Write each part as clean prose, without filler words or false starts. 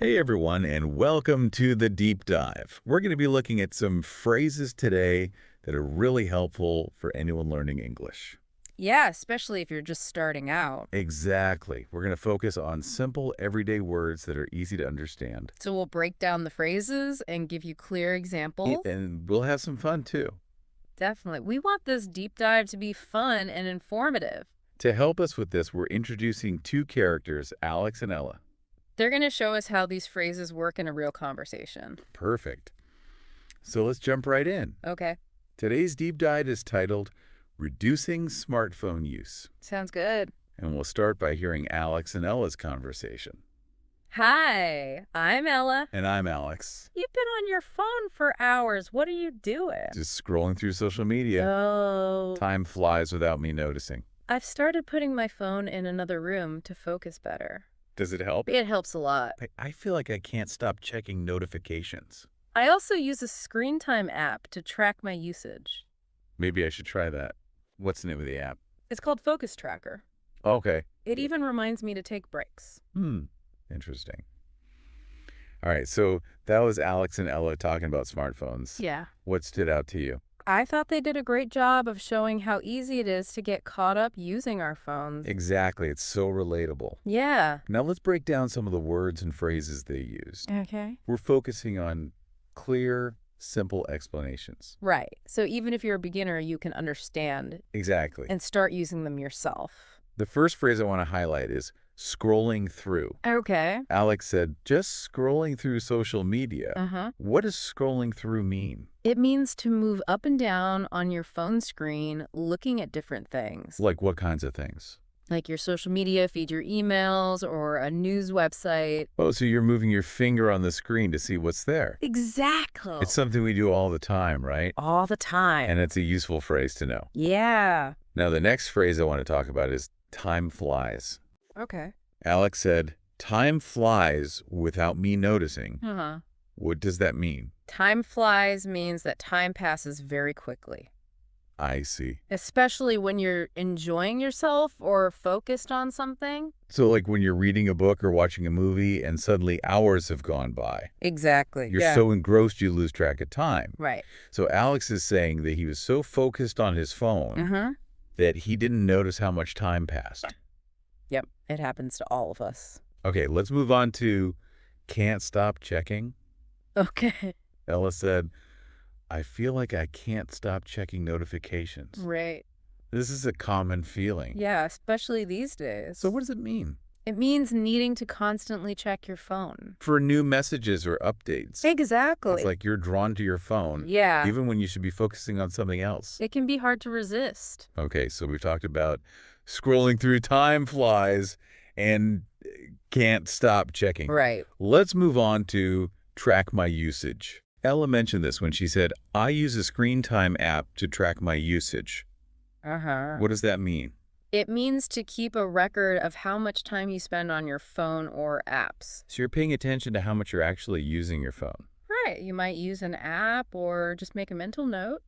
Hey everyone, and welcome to the Deep Dive. We're going to be looking at some phrases today that are really helpful for anyone learning English. Yeah, especially if you're just starting out. Exactly. We're going to focus on simple, everyday words that are easy to understand. So we'll break down the phrases and give you clear examples. And we'll have some fun too. Definitely. We want this deep dive to be fun and informative. To help us with this, we're introducing two characters, Alex and Ella. They're going to show us how these phrases work in a real conversation. Perfect. So let's jump right in. Okay. Today's Deep Dive is titled Reducing Smartphone Use. Sounds good. And we'll start by hearing Alex and Ella's conversation. Hi, I'm Ella. And I'm Alex. You've been on your phone for hours. What are you doing? Just scrolling through social media. Oh. Time flies without me noticing. I've started putting my phone in another room to focus better. Does it help? It helps a lot. I feel like I can't stop checking notifications. I also use a screen time app to track my usage. Maybe I should try that. What's the name of the app? It's called Focus Tracker. Okay. It even reminds me to take breaks. Interesting. All right, so that was Alex and Ella talking about smartphones. Yeah. What stood out to you? I thought they did a great job of showing how easy it is to get caught up using our phones. Exactly. It's so relatable. Yeah. Now let's break down some of the words and phrases they used. Okay. We're focusing on clear, simple explanations. Right. So even if you're a beginner, you can understand Exactly. and start using them yourself. The first phrase I want to highlight is scrolling through. Okay. Alex said, just scrolling through social media. Uh-huh. What does scrolling through mean? It means to move up and down on your phone screen looking at different things. Like what kinds of things? Like your social media feed, your emails, or a news website. Oh, so you're moving your finger on the screen to see what's there. Exactly. It's something we do all the time, right? all the time. And it's a useful phrase to know. Yeah. Now, the next phrase I want to talk about is time flies. Okay. Alex said, time flies without me noticing. Uh-huh. What does that mean? Time flies means that time passes very quickly, I see. especially when you're enjoying yourself or focused on something. So like when you're reading a book or watching a movie and suddenly hours have gone by. Exactly. You're so engrossed you lose track of time. Right. So Alex is saying that he was so focused on his phone that he didn't notice how much time passed. Yep. It happens to all of us. Okay, let's move on to can't stop checking. Okay. Ella said, I feel like I can't stop checking notifications. Right. This is a common feeling. Yeah, especially these days. So what does it mean? It means needing to constantly check your phone. For new messages or updates. Exactly. It's like you're drawn to your phone, Yeah. even when you should be focusing on something else. It can be hard to resist. Okay, so we've talked about scrolling through time flies and can't stop checking. Right. Let's move on to track my usage. Ella mentioned this when she said, I use a screen time app to track my usage. Uh-huh. What does that mean? It means to keep a record of how much time you spend on your phone or apps. So you're paying attention to how much you're actually using your phone. Right. You might use an app or just make a mental note.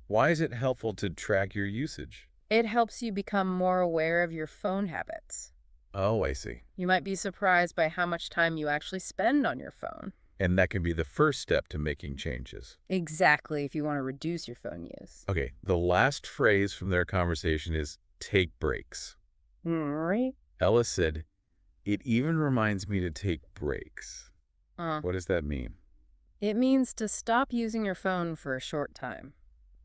Why is it helpful to track your usage? It helps you become more aware of your phone habits. Oh, I see. You might be surprised by how much time you actually spend on your phone. And that can be the first step to making changes. Exactly, if you want to reduce your phone use. Okay, the last phrase from their conversation is take breaks. Right. Ella said, it even reminds me to take breaks. Uh, What does that mean? it means to stop using your phone for a short time.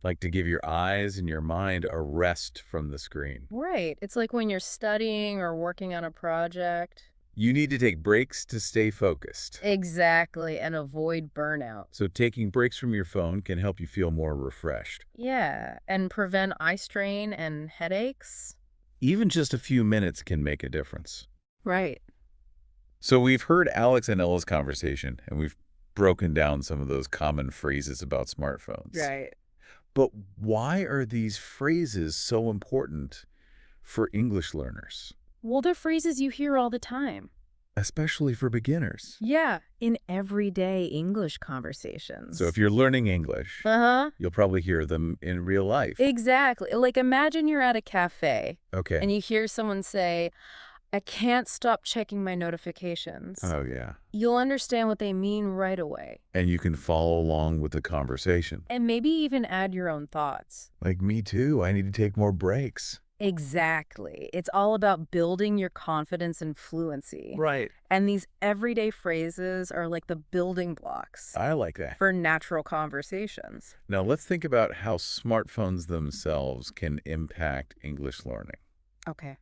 Like to give your eyes and your mind a rest from the screen. Right. It's like when you're studying or working on a project. You need to take breaks to stay focused. Exactly, and avoid burnout. So taking breaks from your phone can help you feel more refreshed. Yeah, and prevent eye strain and headaches. Even just a few minutes can make a difference. Right. So we've heard Alex and Ella's conversation, and we've broken down some of those common phrases about smartphones. Right. But why are these phrases so important for English learners, Well, they're phrases you hear all the time. especially for beginners? Yeah, in everyday English conversations. So if you're learning English, Uh-huh. you'll probably hear them in real life. Exactly. Like imagine you're at a cafe Okay. and you hear someone say, I can't stop checking my notifications. Oh, yeah. You'll understand what they mean right away. And you can follow along with the conversation. And maybe even add your own thoughts. Like me too. I need to take more breaks. Exactly. It's all about building your confidence and fluency. Right. And these everyday phrases are like the building blocks I like that. for natural conversations. Now let's think about how smartphones themselves can impact English learning. Okay.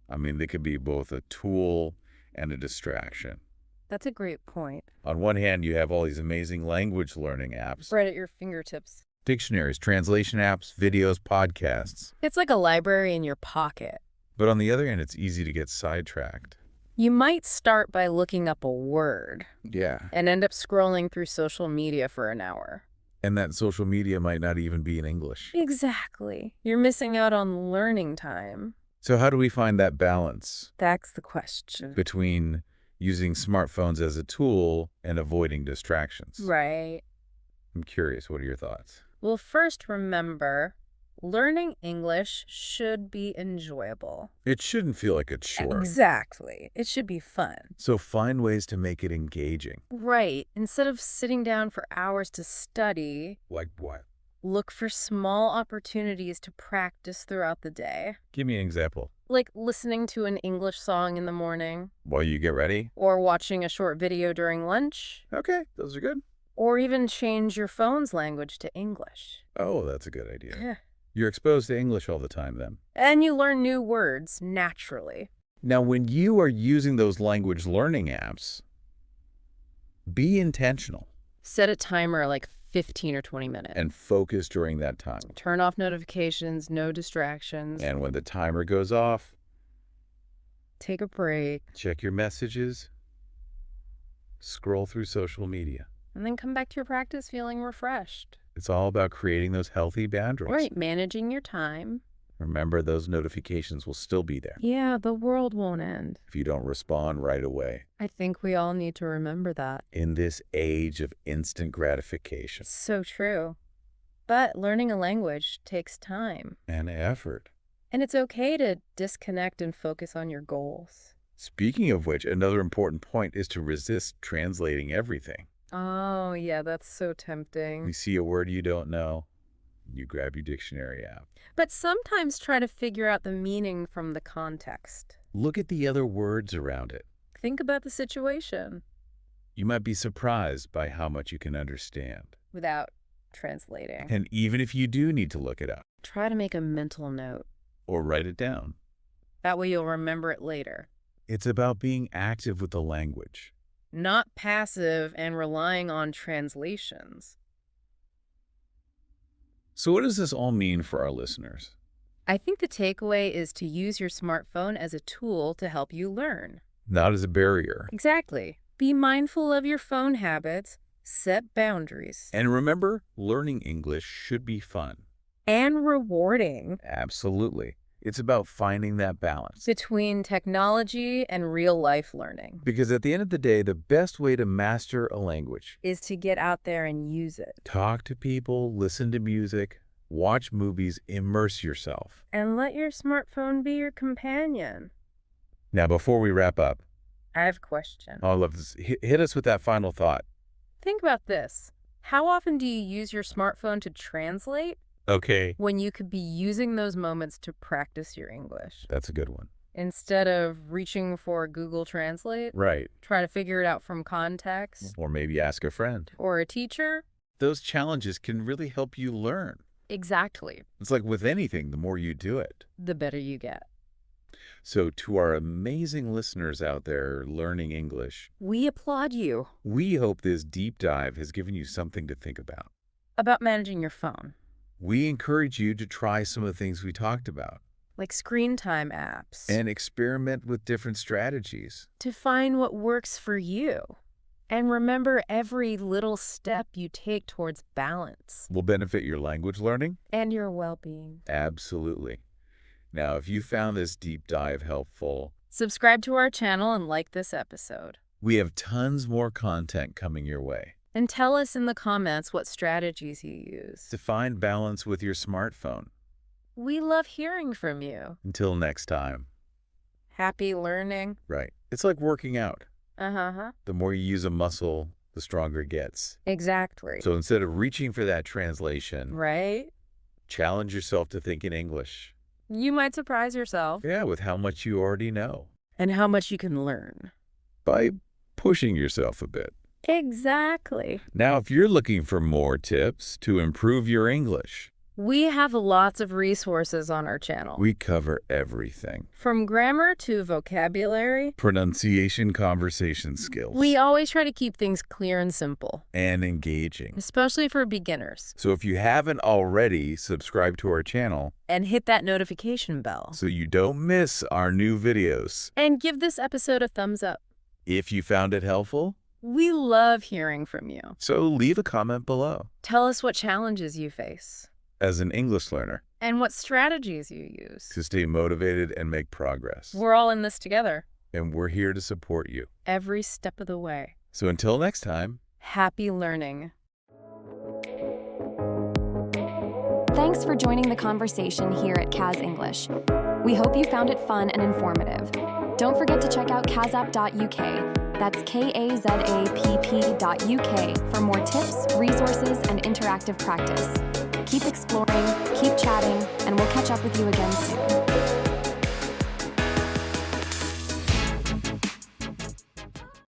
I mean, they could be both a tool and a distraction. That's a great point. On one hand, you have all these amazing language learning apps, Right at your fingertips. dictionaries, translation apps, videos, podcasts. It's like a library in your pocket. But on the other hand, it's easy to get sidetracked. You might start by looking up a word Yeah. and end up scrolling through social media for an hour. And that social media might not even be in English. Exactly. You're missing out on learning time. So how do we find that balance That's the question. between using smartphones as a tool and avoiding distractions? Right. I'm curious, what are your thoughts? Well, first remember, learning English should be enjoyable. It shouldn't feel like a chore. Exactly. It should be fun. So find ways to make it engaging. Right. Instead of sitting down for hours to study, Like what? look for small opportunities to practice throughout the day. Give me an example. Like listening to an English song in the morning, While you get ready? or watching a short video during lunch, Okay, those are good. or even change your phone's language to English. Oh, that's a good idea. Yeah. You're exposed to English all the time then. And you learn new words naturally. Now, when you are using those language learning apps, be intentional Set a timer like 15 or 20 minutes. and focus during that time. Turn off notifications, no distractions. And when the timer goes off, Take a break, check your messages, scroll through social media. and then come back to your practice feeling refreshed. It's all about creating those healthy boundaries. Right, managing your time. Remember, those notifications will still be there Yeah, the world won't end. if you don't respond right away. I think we all need to remember that. In this age of instant gratification So true. But learning a language takes time. and effort. And it's okay to disconnect and focus on your goals. Speaking of which, another important point is to resist translating everything. Oh, yeah, that's so tempting. You see a word you don't know, you grab your dictionary app. But sometimes try to figure out the meaning from the context. Look at the other words around it. Think about the situation You might be surprised by how much you can understand. without translating. And even if you do need to look it up Try to make a mental note. or write it down, That way you'll remember it later. it's about being active with the language. Not passive and relying on translations. So what does this all mean for our listeners? I think the takeaway is to use your smartphone as a tool to help you learn. Not as a barrier. Exactly. Be mindful of your phone habits, set boundaries, And remember, learning English should be fun. and rewarding Absolutely. It's about finding that balance. between technology and real-life learning Because at the end of the day, the best way to master a language, is to get out there and use it. talk to people, listen to music, watch movies, immerse yourself. And let your smartphone be your companion. Now, before we wrap up, I have a question. I love this. Hit us with that final thought. Think about this. How often do you use your smartphone to translate Okay. when you could be using those moments to practice your English? That's a good one. Instead of reaching for Google Translate, Right. try to figure it out from context, Or maybe ask a friend. or a teacher. Those challenges can really help you learn. Exactly. It's like with anything, the more you do it. The better you get. So to our amazing listeners out there learning English, We applaud you. we hope this deep dive has given you something to think about. About managing your phone, We encourage you to try some of the things we talked about like screen time apps, and experiment with different strategies. to find what works for you. And remember, every little step you take towards balance Will benefit your language learning? and your well-being. Absolutely. Now, if you found this deep dive helpful, Subscribe to our channel and like this episode. we have tons more content coming your way. And tell us in the comments what strategies you use. To find balance with your smartphone. We love hearing from you. Until next time. Happy learning. Right. It's like working out. Uh-huh. The more you use a muscle, the stronger it gets. Exactly. So instead of reaching for that translation, Right? challenge yourself to think in English. You might surprise yourself. Yeah, with how much you already know. And how much you can learn. By pushing yourself a bit. Exactly. Now, if you're looking for more tips to improve your English, We have lots of resources on our channel. we cover everything. From grammar to vocabulary, Pronunciation, conversation skills. we always try to keep things clear and simple, And engaging. especially for beginners. So if you haven't already, subscribe to our channel And hit that notification bell. so you don't miss our new videos. And give this episode a thumbs up. If you found it helpful, We love hearing from you. so leave a comment below. Tell us what challenges you face As an English learner, and what strategies you use. to stay motivated and make progress. We're all in this together, And we're here to support you. every step of the way. So until next time, Happy learning. Thanks for joining the conversation here at Kaz English. We hope you found it fun and informative. Don't forget to check out kazapp.uk. That's kazapp.uk for more tips, resources, and interactive practice. Keep exploring, keep chatting, and we'll catch up with you again soon.